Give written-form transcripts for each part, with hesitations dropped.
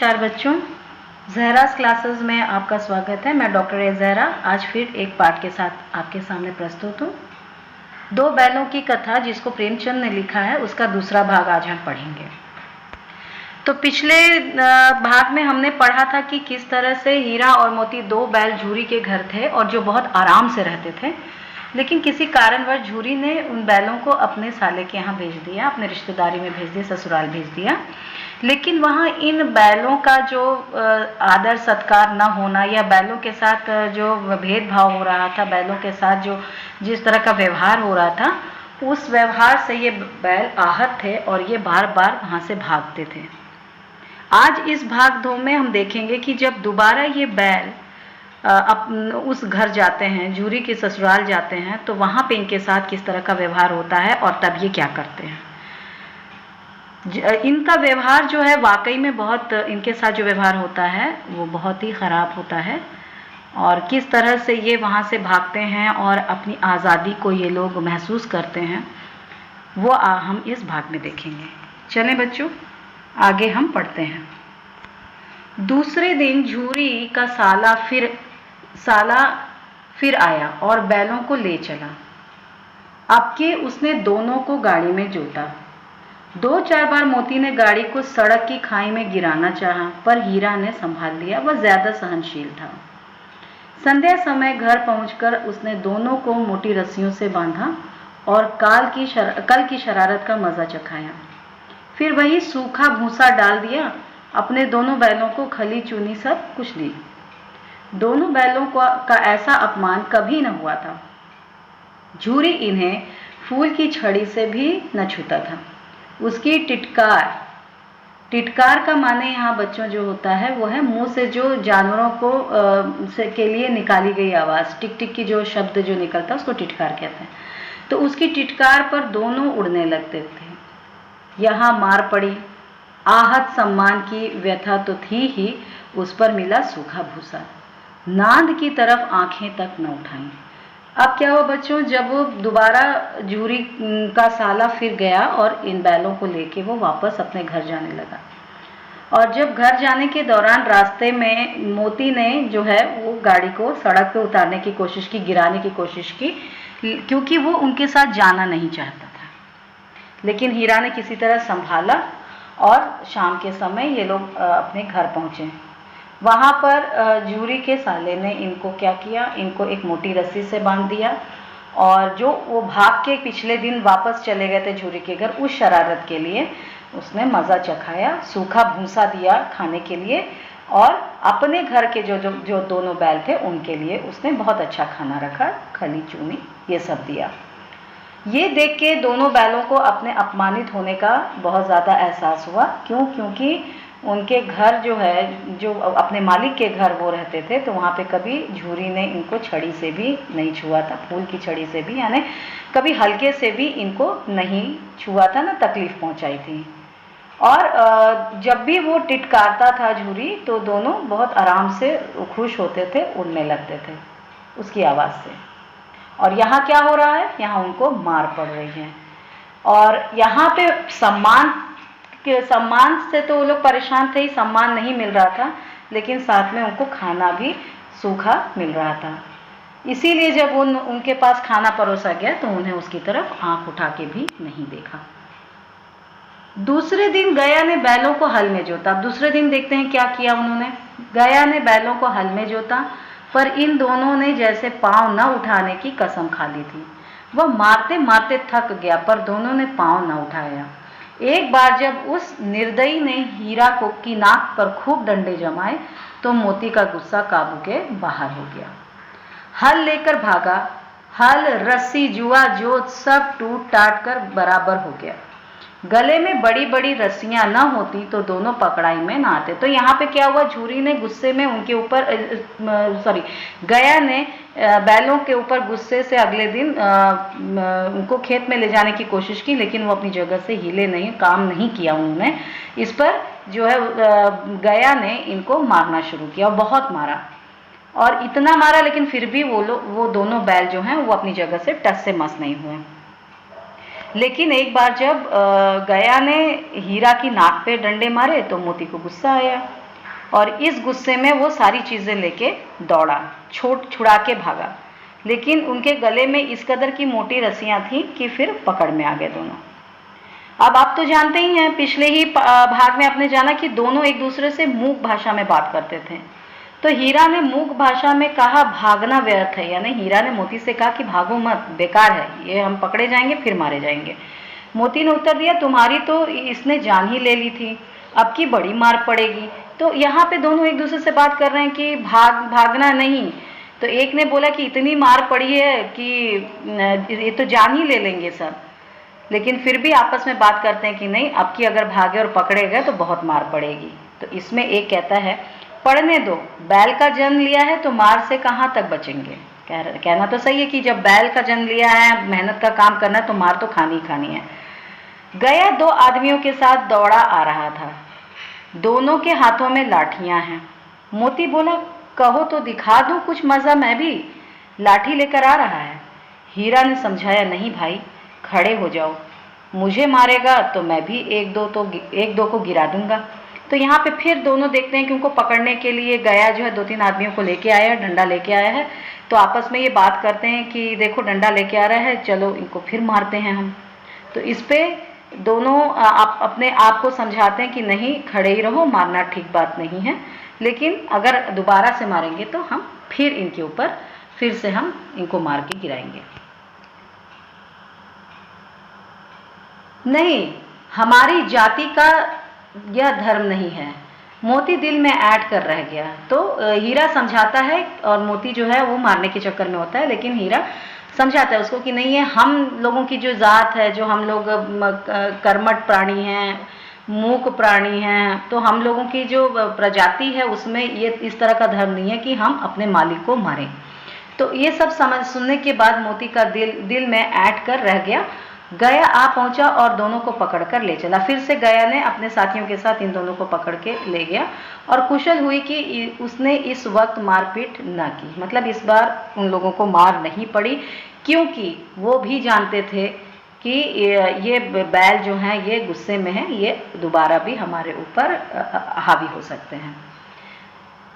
नमस्कार बच्चों, जहरास क्लासेस में आपका स्वागत है। मैं डॉक्टर ए जहरा आज फिर एक पाठ के साथ आपके सामने प्रस्तुत हूँ। दो बैलों की कथा जिसको प्रेमचंद ने लिखा है, उसका दूसरा भाग आज हम पढ़ेंगे। तो पिछले भाग में हमने पढ़ा था कि किस तरह से हीरा और मोती दो बैल झूरी के घर थे और जो बहुत आराम से रहते थे, लेकिन किसी कारणवश झूरी ने उन बैलों को अपने साले के यहाँ भेज दिया, अपने रिश्तेदारी में भेज दिया, ससुराल भेज दिया। लेकिन वहाँ इन बैलों का जो आदर सत्कार न होना या बैलों के साथ जो भेदभाव हो रहा था, बैलों के साथ जो जिस तरह का व्यवहार हो रहा था, उस व्यवहार से ये बैल आहत थे और ये बार बार वहाँ से भागते थे। आज इस भाग दो में हम देखेंगे कि जब दोबारा ये बैल उस घर जाते हैं, झूरी के ससुराल जाते हैं, तो वहाँ पे इनके साथ किस तरह का व्यवहार होता है और तब ये क्या करते हैं। इनका व्यवहार जो है वाकई में बहुत, इनके साथ जो व्यवहार होता है वो बहुत ही ख़राब होता है और किस तरह से ये वहाँ से भागते हैं और अपनी आज़ादी को ये लोग महसूस करते हैं, वो हम इस भाग में देखेंगे। चलें बच्चों, आगे हम पढ़ते हैं। दूसरे दिन झूरी का साला फिर आया और बैलों को ले चला। अब के उसने दोनों को गाड़ी में जोता। 2-4 बार मोती ने गाड़ी को सड़क की खाई में गिराना चाहा, पर हीरा ने संभाल लिया। वह ज्यादा सहनशील था। संध्या समय घर पहुंचकर उसने दोनों को मोटी रस्सियों से बांधा और कल की शरारत का मजा चखाया। फिर वही सूखा भूसा डाल दिया। अपने दोनों बैलों को खली चूनी सब कुछ दी। दोनों बैलों का ऐसा अपमान कभी न हुआ था। झूरी इन्हें फूल की छड़ी से भी न छूता था। उसकी टिटकार का माने यहाँ बच्चों जो होता है वो है मुंह से जो जानवरों को के लिए निकाली गई आवाज़, टिक टिक की जो शब्द जो निकलता है उसको टिटकार कहते हैं। तो उसकी टिटकार पर दोनों उड़ने लगते थे। यहाँ मार पड़ी। आहत सम्मान की व्यथा तो थी ही, उस पर मिला सूखा भूसा। नांद की तरफ आंखें तक न उठाई। अब क्या हुआ बच्चों, जब वो दोबारा झूरी का साला फिर गया और इन बैलों को लेके वो वापस अपने घर जाने लगा। और जब घर जाने के दौरान रास्ते में मोती ने जो है वो गाड़ी को सड़क पे उतारने की कोशिश की, गिराने की कोशिश की, क्योंकि वो उनके साथ जाना नहीं चाहता था। लेकिन हीरा ने किसी तरह संभाला और शाम के समय ये लोग अपने घर पहुँचे। वहाँ पर झूरी के साले ने इनको क्या किया, इनको एक मोटी रस्सी से बांध दिया और जो वो भाग के पिछले दिन वापस चले गए थे झूरी के घर, उस शरारत के लिए उसने मज़ा चखाया। सूखा भूसा दिया खाने के लिए और अपने घर के जो दोनों बैल थे उनके लिए उसने बहुत अच्छा खाना रखा, खली चूनी ये सब दिया। ये देख के दोनों बैलों को अपने अपमानित होने का बहुत ज़्यादा एहसास हुआ। क्योंकि उनके घर जो है, जो अपने मालिक के घर वो रहते थे, तो वहाँ पे कभी झूरी ने इनको छड़ी से भी नहीं छुआ था, फूल की छड़ी से भी, यानी कभी हल्के से भी इनको नहीं छुआ था, ना तकलीफ पहुँचाई थी। और जब भी वो टिटकारता था झूरी, तो दोनों बहुत आराम से खुश होते थे, उड़ने लगते थे उसकी आवाज़ से। और यहाँ क्या हो रहा है, यहाँ उनको मार पड़ रही है। और यहाँ पे सम्मान से तो वो लोग परेशान थे ही, सम्मान नहीं मिल रहा था, लेकिन साथ में उनको खाना भी सूखा मिल रहा था। इसीलिए जब उनके पास खाना परोसा गया तो उन्हें उसकी तरफ आंख उठा के भी नहीं देखा। दूसरे दिन गया ने बैलों को हल में जोता। अब दूसरे दिन देखते हैं क्या किया उन्होंने। गया ने बैलों को हल में जोता, पर इन दोनों ने जैसे पाँव न उठाने की कसम खा ली थी। वह मारते मारते थक गया, पर दोनों ने पाँव न उठाया। एक बार जब उस निर्दयी ने हीरा की नाक पर खूब डंडे जमाए, तो मोती का गुस्सा काबू के बाहर हो गया। हल लेकर भागा। हल, रस्सी, जुआ, जोत सब टूट टाट कर बराबर हो गया। गले में बड़ी बड़ी रस्सियां न होती तो दोनों पकड़ाई में न आते। तो यहाँ पे क्या हुआ, झूरी ने गुस्से में उनके ऊपर गया ने बैलों के ऊपर गुस्से से अगले दिन उनको खेत में ले जाने की कोशिश की, लेकिन वो अपनी जगह से हिले नहीं, काम नहीं किया उन्होंने। इस पर जो है गया ने इनको मारना शुरू किया और बहुत मारा, और इतना मारा लेकिन फिर भी वो दोनों बैल जो हैं वो अपनी जगह से टस से मस नहीं हुए। लेकिन एक बार जब गया ने हीरा की नाक पे डंडे मारे तो मोती को गुस्सा आया। और इस गुस्से में वो सारी चीज़ें लेके दौड़ा, छुड़ा के भागा, लेकिन उनके गले में इस कदर की मोटी रस्सियां थी कि फिर पकड़ में आ गए दोनों। अब आप तो जानते ही हैं, पिछले ही भाग में आपने जाना कि दोनों एक दूसरे से मूक भाषा में बात करते थे। तो हीरा ने मूक भाषा में कहा भागना व्यर्थ है, यानी हीरा ने मोती से कहा कि भागो मत, बेकार है, ये हम पकड़े जाएंगे फिर मारे जाएंगे। मोती ने उत्तर दिया तुम्हारी तो इसने जान ही ले ली थी, अब की बड़ी मार पड़ेगी। तो यहाँ पे दोनों एक दूसरे से बात कर रहे हैं कि भागना नहीं। तो एक ने बोला कि इतनी मार पड़ी है कि ये तो जान ही ले लेंगे सब, लेकिन फिर भी आपस में बात करते हैं कि नहीं, अब की अगर भागे और पकड़े गए तो बहुत मार पड़ेगी। तो इसमें एक कहता है पढ़ने दो, बैल का जन्म लिया है तो मार से कहाँ तक बचेंगे। कहना तो सही है कि जब बैल का जन्म लिया है, मेहनत का काम करना है, तो मार तो खानी ही खानी है। गया 2 आदमियों के साथ दौड़ा आ रहा था, दोनों के हाथों में लाठियां हैं। मोती बोला कहो तो दिखा दूं कुछ मजा, मैं भी लाठी लेकर आ रहा है। हीरा ने समझाया नहीं भाई, खड़े हो जाओ, मुझे मारेगा तो मैं भी एक दो को गिरा दूंगा। तो यहाँ पे फिर दोनों देखते हैं कि उनको पकड़ने के लिए गया जो है 2-3 आदमियों को लेके आया है, डंडा लेके आया है। तो आपस में ये बात करते हैं कि देखो डंडा लेके आ रहा है, चलो इनको फिर मारते हैं हम। तो इस पे दोनों अपने आप को समझाते हैं कि नहीं, खड़े ही रहो, मारना ठीक बात नहीं है, लेकिन अगर दोबारा से मारेंगे तो हम फिर इनके ऊपर फिर से हम इनको मार के गिराएंगे। नहीं, हमारी जाति का यह धर्म नहीं है। मोती दिल में ऐड कर रह गया। तो हीरा समझाता है और मोती जो है वो मारने के चक्कर में होता है, लेकिन हीरा समझाता है उसको कि नहीं, है हम लोगों की जो जात है, जो हम लोग कर्मठ प्राणी हैं, मूक प्राणी हैं, तो हम लोगों की जो प्रजाति है उसमें ये इस तरह का धर्म नहीं है कि हम अपने मालिक को मारें। तो ये सब सुनने के बाद मोती का दिल में ऐड कर रह गया। गया आ पहुंचा और दोनों को पकड़कर ले चला। फिर से गया ने अपने साथियों के साथ इन दोनों को पकड़ के ले गया और कुशल हुई कि उसने इस वक्त मारपीट न की, मतलब इस बार उन लोगों को मार नहीं पड़ी, क्योंकि वो भी जानते थे कि ये बैल जो हैं ये गुस्से में हैं, ये दोबारा भी हमारे ऊपर हावी हो सकते हैं।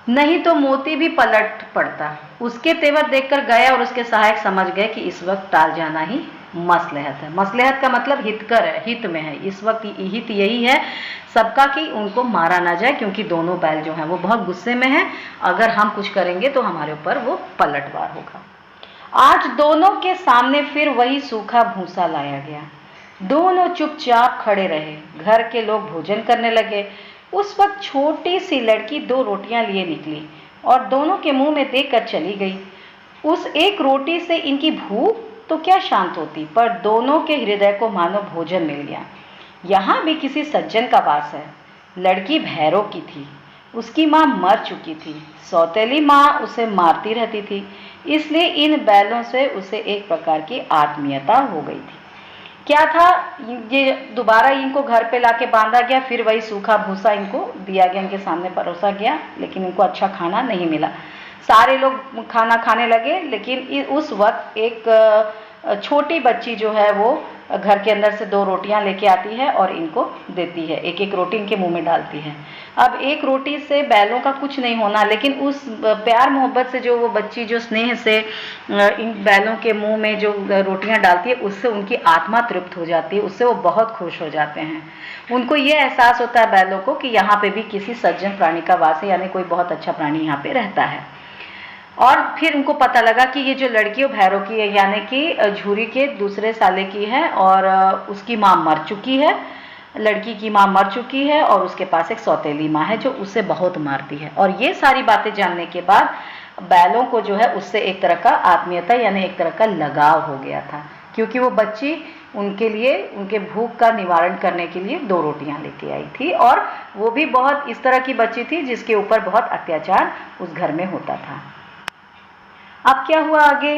नहीं तो मोती भी पलट पड़ता। उसके तेवर देखकर गया और उसके सहायक समझ गए कि इस वक्त टाल जाना ही मसलहत है। मसलहत का मतलब हितकर है, हित में है। इस वक्त हित यही है सबका कि उनको मारा ना जाए, क्योंकि दोनों बैल जो हैं वो बहुत गुस्से में हैं। अगर हम कुछ करेंगे तो हमारे ऊपर वो पलटवार होगा। आज दोनों के सामने फिर वही सूखा भूसा लाया गया। दोनों चुपचाप खड़े रहे। घर के लोग भोजन करने लगे। उस वक्त छोटी सी लड़की 2 रोटियां लिए निकली और दोनों के मुंह में देकर चली गई। उस एक रोटी से इनकी भूख तो क्या शांत होती, पर दोनों के हृदय को मानो भोजन मिल गया। यहाँ भी किसी सज्जन का वास है। लड़की भैरव की थी, उसकी माँ मर चुकी थी। सौतेली माँ उसे मारती रहती थी, इसलिए इन बैलों से उसे एक प्रकार की आत्मीयता हो गई थी। क्या था ये, दोबारा इनको घर पे लाके बांधा गया, फिर वही सूखा भूसा इनको दिया गया, इनके सामने परोसा गया, लेकिन इनको अच्छा खाना नहीं मिला। सारे लोग खाना खाने लगे, लेकिन उस वक्त एक छोटी बच्ची जो है वो घर के अंदर से 2 रोटियां लेके आती है और इनको देती है। एक एक रोटी इनके मुंह में डालती है। अब एक रोटी से बैलों का कुछ नहीं होना, लेकिन उस प्यार मोहब्बत से जो वो बच्ची जो स्नेह से इन बैलों के मुंह में जो रोटियां डालती है, उससे उनकी आत्मा तृप्त हो जाती है, उससे वो बहुत खुश हो जाते हैं। उनको ये एहसास होता है बैलों को कि यहाँ पे भी किसी सज्जन प्राणी का वास है, यानी कोई बहुत अच्छा प्राणी यहाँ पे रहता है। और फिर उनको पता लगा कि ये जो लड़की वो भैरव की है, यानी कि झूरी के दूसरे साले की है और उसकी माँ मर चुकी है। लड़की की माँ मर चुकी है और उसके पास एक सौतेली माँ है जो उसे बहुत मारती है। और ये सारी बातें जानने के बाद बैलों को जो है उससे एक तरह का आत्मीयता यानी एक तरह का लगाव हो गया था, क्योंकि वो बच्ची उनके लिए, उनके भूख का निवारण करने के लिए 2 रोटियां लेके आई थी, और वो भी बहुत इस तरह की बच्ची थी जिसके ऊपर बहुत अत्याचार उस घर में होता था। अब क्या हुआ आगे?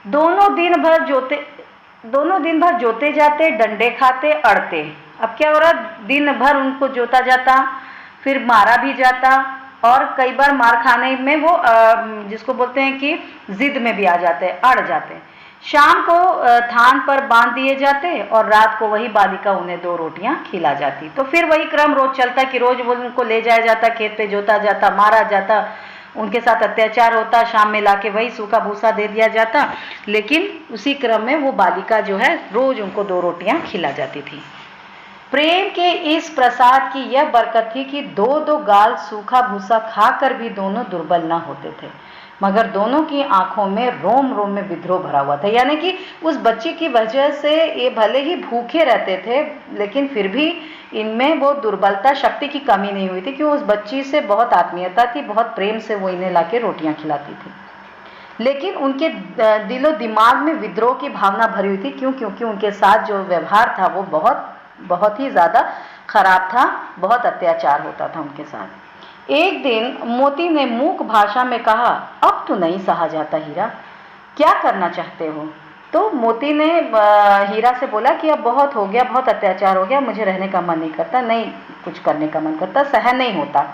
दोनों दिन भर जोते जाते, डंडे खाते, अड़ते। अब क्या हो रहा? दिन भर उनको जोता जाता, फिर मारा भी जाता, और कई बार मार खाने में वो जिसको बोलते हैं कि जिद में भी आ जाते, अड़ जाते। शाम को थान पर बांध दिए जाते और रात को वही बालिका उन्हें 2 रोटियां खिला जाती। तो फिर वही क्रम रोज चलता कि रोज वो उनको ले जाया जाता, खेत पे जोता जाता, मारा जाता, उनके साथ अत्याचार होता, शाम में लाके वही सूखा भूसा दे दिया जाता। लेकिन उसी क्रम में वो बालिका जो है रोज उनको 2 रोटियां खिला जाती थी। प्रेम के इस प्रसाद की यह बरकत थी कि 2-2 गाल सूखा भूसा खाकर भी दोनों दुर्बल न होते थे, मगर दोनों की आंखों में रोम रोम में विद्रोह भरा हुआ था। यानी कि उस बच्ची की वजह से ये भले ही भूखे रहते थे, लेकिन फिर भी इनमें वो दुर्बलता, शक्ति की कमी नहीं हुई थी, क्योंकि उस बच्ची से बहुत आत्मीयता थी, बहुत प्रेम से वो इन्हें लाके रोटियां खिलाती थी। लेकिन उनके दिलो दिमाग में विद्रोह की भावना भरी हुई थी। क्यों? क्योंकि उनके साथ जो व्यवहार था वो बहुत ही ज़्यादा खराब था, बहुत अत्याचार होता था उनके साथ। एक दिन मोती ने मूक भाषा में कहा, अब तो नहीं सहा जाता हीरा, क्या करना चाहते हो? तो मोती ने हीरा से बोला कि अब बहुत हो गया, बहुत अत्याचार हो गया, मुझे रहने का मन नहीं करता, नहीं कुछ करने का मन करता, सहन नहीं होता।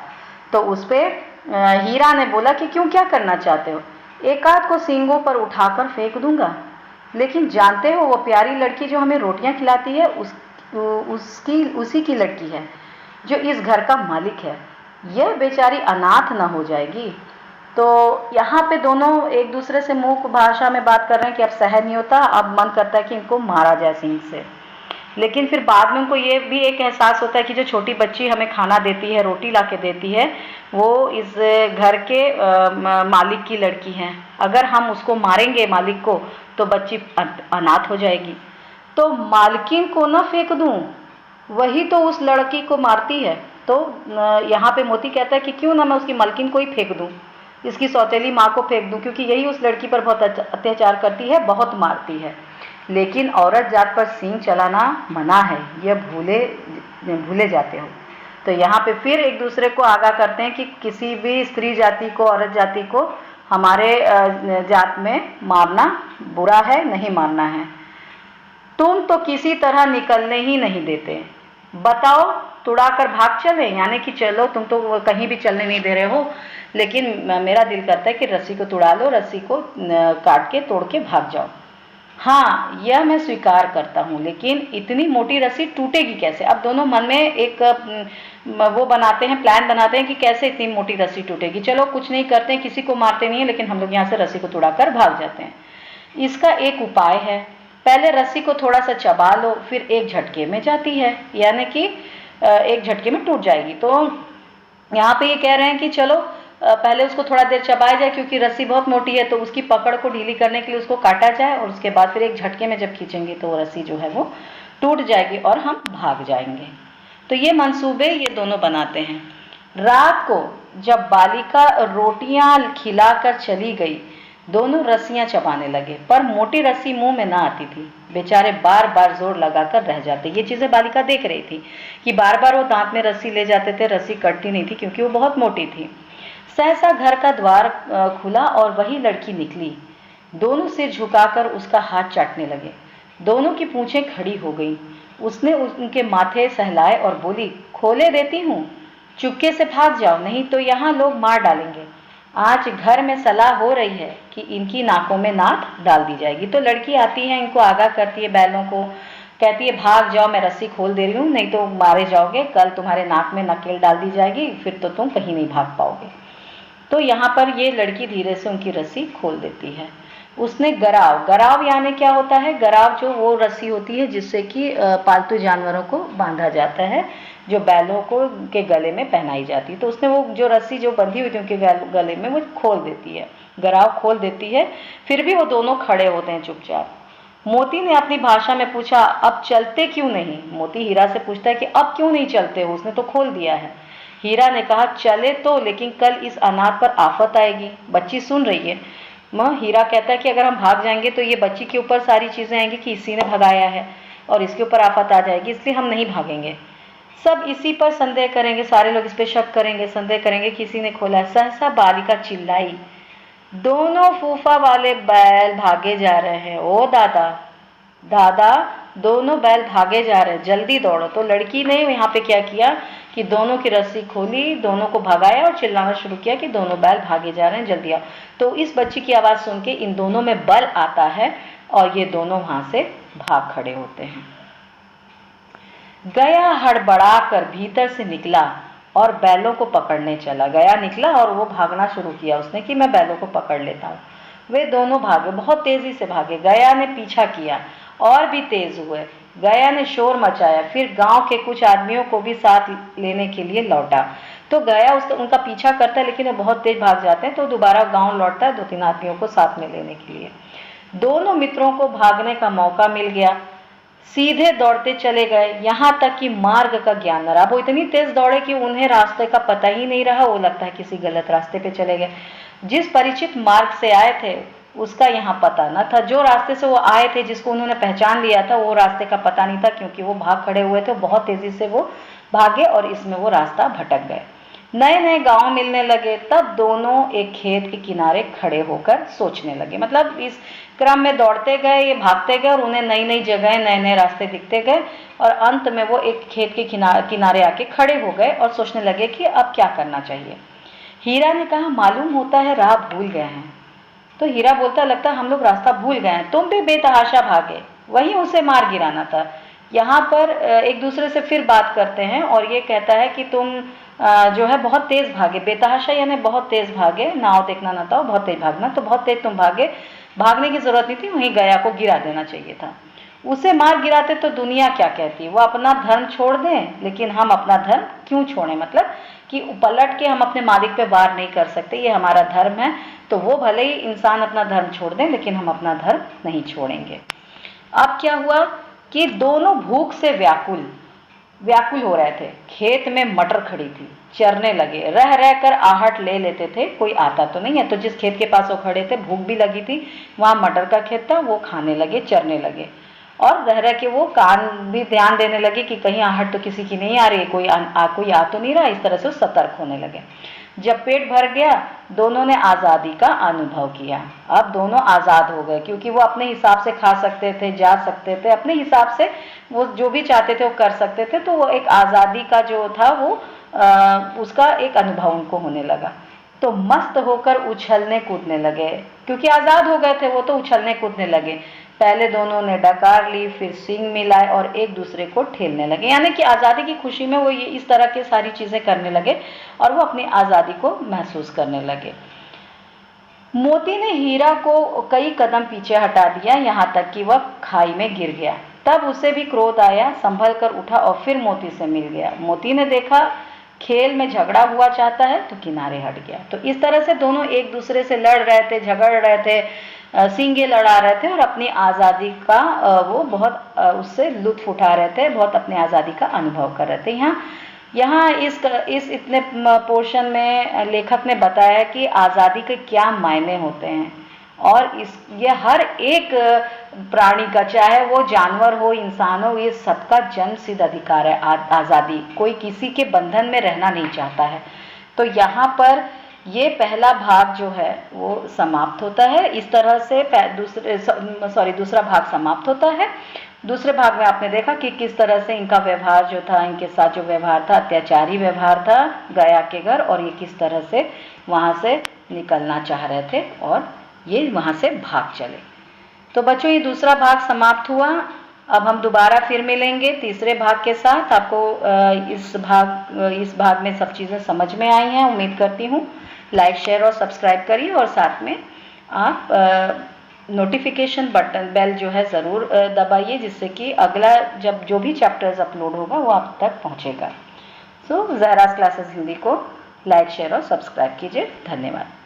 तो उस पर हीरा ने बोला कि क्यों, क्या करना चाहते हो? एक आध को सींगों पर उठाकर फेंक दूंगा, लेकिन जानते हो वो प्यारी लड़की जो हमें रोटियां खिलाती है उसी की लड़की है जो इस घर का मालिक है, यह बेचारी अनाथ न हो जाएगी। तो यहाँ पे दोनों एक दूसरे से मूक भाषा में बात कर रहे हैं कि अब सहन नहीं होता, अब मन करता है कि इनको मारा जाए सींग से। लेकिन फिर बाद में उनको ये भी एक एहसास होता है कि जो छोटी बच्ची हमें खाना देती है, रोटी ला के देती है, वो इस घर के मालिक की लड़की है। अगर हम उसको मारेंगे मालिक को तो बच्ची अनाथ हो जाएगी। तो मालकिन को न फेंक दूं, वही तो उस लड़की को मारती है। तो यहाँ पे मोती कहता है कि क्यों ना मैं उसकी मालकिन को ही फेंक दूं, इसकी सौतेली माँ को फेंक दूं, क्योंकि यही उस लड़की पर बहुत अत्याचार करती है, बहुत मारती है। लेकिन औरत जात पर सींग चलाना मना है, यह भूले जाते हो। तो यहाँ पे फिर एक दूसरे को आगाह करते हैं कि किसी भी स्त्री जाति को, औरत जाति को हमारे जात में मारना बुरा है, नहीं मारना है। तुम तो किसी तरह निकलने ही नहीं देते, बताओ तुड़ाकर भाग चले? यानी कि चलो, तुम तो कहीं भी चलने नहीं दे रहे हो, लेकिन मेरा दिल करता है कि रस्सी को तुड़ा लो, रस्सी को काट के तोड़ के भाग जाओ। हाँ, यह मैं स्वीकार करता हूँ, लेकिन इतनी मोटी रस्सी टूटेगी कैसे? अब दोनों मन में एक वो बनाते हैं, प्लान बनाते हैं कि कैसे इतनी मोटी रस्सी टूटेगी। चलो कुछ नहीं करते हैं, किसी को मारते नहीं है, लेकिन हम लोग यहाँ से रस्सी को तुड़ाकर भाग जाते हैं। इसका एक उपाय है, पहले रस्सी को थोड़ा सा चबा लो, फिर एक झटके में जाती है, यानी कि एक झटके में टूट जाएगी। तो यहाँ पे ये कह रहे हैं कि चलो पहले उसको थोड़ा देर चबाया जाए, क्योंकि रस्सी बहुत मोटी है, तो उसकी पकड़ को ढीली करने के लिए उसको काटा जाए, और उसके बाद फिर एक झटके में जब खींचेंगे तो वो रस्सी जो है वो टूट जाएगी और हम भाग जाएंगे। तो ये मंसूबे ये दोनों बनाते हैं। रात को जब बालिका रोटियां खिलाकर चली गई, दोनों रस्सियां चबाने लगे, पर मोटी रस्सी मुंह में ना आती थी। बेचारे बार बार जोर लगाकर रह जाते। ये चीजें बालिका देख रही थी कि बार बार वो दांत में रस्सी ले जाते थे, रस्सी कटती नहीं थी क्योंकि वो बहुत मोटी थी। सहसा घर का द्वार खुला और वही लड़की निकली। दोनों सिर झुकाकर उसका हाथ चाटने लगे। दोनों की पूंछें खड़ी हो गईं। उसने उनके माथे सहलाए और बोली, खोले देती हूँ, चुपके से भाग जाओ, नहीं तो यहाँ लोग मार डालेंगे। आज घर में सलाह हो रही है कि इनकी नाकों में नाक डाल दी जाएगी। तो लड़की आती है, इनको आगाह करती है, बैलों को कहती है, भाग जाओ, मैं रस्सी खोल दे रही हूँ, नहीं तो मारे जाओगे, कल तुम्हारे नाक में नकेल डाल दी जाएगी, फिर तो तुम कहीं नहीं भाग पाओगे। तो यहाँ पर ये लड़की धीरे से उनकी रस्सी खोल देती है। उसने गराव यानी क्या होता है? गराव जो वो रस्सी होती है जिससे कि पालतू जानवरों को बांधा जाता है, जो बैलों को के गले में पहनाई जाती है। तो उसने वो जो रस्सी जो बंधी हुई थी उनके गले में, वो खोल देती है, गराव खोल देती है। फिर भी वो दोनों खड़े होते हैं चुपचाप। मोती ने अपनी भाषा में पूछा, अब चलते क्यों नहीं? मोती हीरा से पूछता है कि अब क्यों नहीं चलते हो, उसने तो खोल दिया है। हीरा ने कहा, चले तो, लेकिन कल इस अनाथ पर आफत आएगी। बच्ची सुन रही है। हीरा कहता है कि अगर हम भाग जाएंगे तो ये बच्ची के ऊपर सारी चीजें आएंगी कि इसी ने भगाया है और इसके ऊपर आफत आ जाएगी, इसलिए हम नहीं भागेंगे। सब इसी पर संदेह करेंगे, सारे लोग इस पर शक करेंगे, संदेह करेंगे कि इसी ने खोला। सहसा बालिका चिल्लाई, दोनों फूफा वाले बैल भागे जा रहे हैं। ओ दादा, दादा, दोनों बैल भागे जा रहे हैं, जल्दी दौड़ो। तो लड़की ने यहाँ पे क्या किया कि दोनों की रस्सी खोली, दोनों को भगाया और चिल्लाना शुरू किया कि दोनों बैल भागे जा रहे हैं, जल्दी आओ। तो इस बच्ची की आवाज़ सुन के इन दोनों में बल आता है और ये दोनों वहां से भाग खड़े होते हैं। गया हड़बड़ा कर भीतर से निकला और बैलों को पकड़ने चला। गया निकला और वो भागना शुरू किया उसने कि मैं बैलों को पकड़ लेता हूँ। वे दोनों भागे, बहुत तेजी से भागे। गया ने पीछा किया और भी तेज हुए। गया ने शोर मचाया, फिर गांव के कुछ आदमियों को भी साथ लेने के लिए लौटा। तो गया उनका पीछा करता है, लेकिन वो बहुत तेज भाग जाते हैं, तो दोबारा गांव लौटता है 2-3 आदमियों को साथ में लेने के लिए। दोनों मित्रों को भागने का मौका मिल गया। सीधे दौड़ते चले गए, यहाँ तक कि मार्ग का ज्ञान न रहा। वो इतनी तेज दौड़े कि उन्हें रास्ते का पता ही नहीं रहा। वो लगता है किसी गलत रास्ते पे चले गए। जिस परिचित मार्ग से आए थे उसका यहाँ पता न था। जो रास्ते से वो आए थे, जिसको उन्होंने पहचान लिया था, वो रास्ते का पता नहीं था, क्योंकि वो भाग खड़े हुए थे। बहुत तेजी से वो भागे और इसमें वो रास्ता भटक गए। नए नए गांव मिलने लगे। तब दोनों एक खेत के किनारे खड़े होकर सोचने लगे। मतलब इस क्रम में दौड़ते गए, ये भागते गए और उन्हें नई नई जगह, नए नए रास्ते दिखते गए और अंत में वो एक खेत के किनारे आके खड़े हो गए और सोचने लगे कि अब क्या करना चाहिए। हीरा ने कहा, मालूम होता है राह भूल गए हैं। तो हीरा बोलता, लगता है हम लोग रास्ता भूल गए हैं। तुम भी बेतहाशा भागे, वहीं उसे मार गिराना था। यहाँ पर एक दूसरे से फिर बात करते हैं और ये कहता है कि तुम जो है बहुत तेज भागे। बेतहाशा यानी बहुत तेज भागे, नाव देखना ना था, बहुत तेज भागना। तो बहुत तेज तुम भागे, भागने की जरूरत नहीं थी, वहीं गया को गिरा देना चाहिए था। उसे मार गिराते तो दुनिया क्या कहती। वो अपना धर्म छोड़ दें, लेकिन हम अपना धर्म क्यों छोड़ें। मतलब कि पलट के हम अपने मालिक पे वार नहीं कर सकते, ये हमारा धर्म है। तो वो भले ही इंसान अपना धर्म छोड़ दें, लेकिन हम अपना धर्म नहीं छोड़ेंगे। अब क्या हुआ कि दोनों भूख से व्याकुल हो रहे थे। खेत में मटर खड़ी थी, चरने लगे। रह रहकर आहट ले लेते थे, कोई आता तो नहीं है। तो जिस खेत के पास वो खड़े थे, भूख भी लगी थी, वहां मटर का खेत था, वो खाने लगे, चरने लगे। और रह रह के वो कान भी ध्यान देने लगे कि कहीं आहट तो किसी की नहीं आ रही, कोई आ तो नहीं रहा। इस तरह से वो सतर्क होने लगे। जब पेट भर गया, दोनों ने आज़ादी का अनुभव किया। अब दोनों आज़ाद हो गए, क्योंकि वो अपने हिसाब से खा सकते थे, जा सकते थे, अपने हिसाब से वो जो भी चाहते थे वो कर सकते थे। तो वो एक आज़ादी का जो था वो उसका एक अनुभव उनको होने लगा। तो मस्त होकर उछलने कूदने लगे, क्योंकि आज़ाद हो गए थे वो, तो उछलने कूदने लगे। पहले दोनों ने डकार ली, फिर सींग मिलाए और एक दूसरे को ठेलने लगे। यानी कि आज़ादी की खुशी में वो ये इस तरह की सारी चीज़ें करने लगे और वो अपनी आज़ादी को महसूस करने लगे। मोती ने हीरा को कई कदम पीछे हटा दिया, यहाँ तक कि वह खाई में गिर गया। तब उसे भी क्रोध आया, संभल कर उठा और फिर मोती से मिल गया। मोती ने देखा खेल में झगड़ा हुआ चाहता है, तो किनारे हट गया। तो इस तरह से दोनों एक दूसरे से लड़ रहे थे, झगड़ रहे थे, सींगे लड़ा रहे थे और अपनी आज़ादी का वो बहुत उससे लुत्फ उठा रहे थे, बहुत अपनी आज़ादी का अनुभव कर रहे थे। यहाँ इस इतने पोर्शन में लेखक ने बताया कि आज़ादी के क्या मायने होते हैं। और ये हर एक प्राणी का, चाहे वो जानवर हो, इंसान हो, ये सबका जन्म सिद्ध अधिकार है आज़ादी। कोई किसी के बंधन में रहना नहीं चाहता है। तो यहाँ पर ये पहला भाग जो है वो समाप्त होता है। इस तरह से दूसरा भाग समाप्त होता है। दूसरे भाग में आपने देखा कि किस तरह से इनका व्यवहार जो था, इनके साथ जो व्यवहार था, अत्याचारी व्यवहार था गया के घर, और ये किस तरह से वहाँ से निकलना चाह रहे थे और ये वहाँ से भाग चले। तो बच्चों, ये दूसरा भाग समाप्त हुआ। अब हम दोबारा फिर मिलेंगे तीसरे भाग के साथ। आपको इस भाग में सब चीज़ें समझ में आई हैं, उम्मीद करती हूँ। लाइक, शेयर और सब्सक्राइब करिए और साथ में आप नोटिफिकेशन बटन बेल जो है ज़रूर दबाइए, जिससे कि अगला जब जो भी चैप्टर्स अपलोड होगा वो आप तक पहुँचेगा। सो ज़हराज़ क्लासेस हिंदी को लाइक, शेयर और सब्सक्राइब कीजिए। धन्यवाद।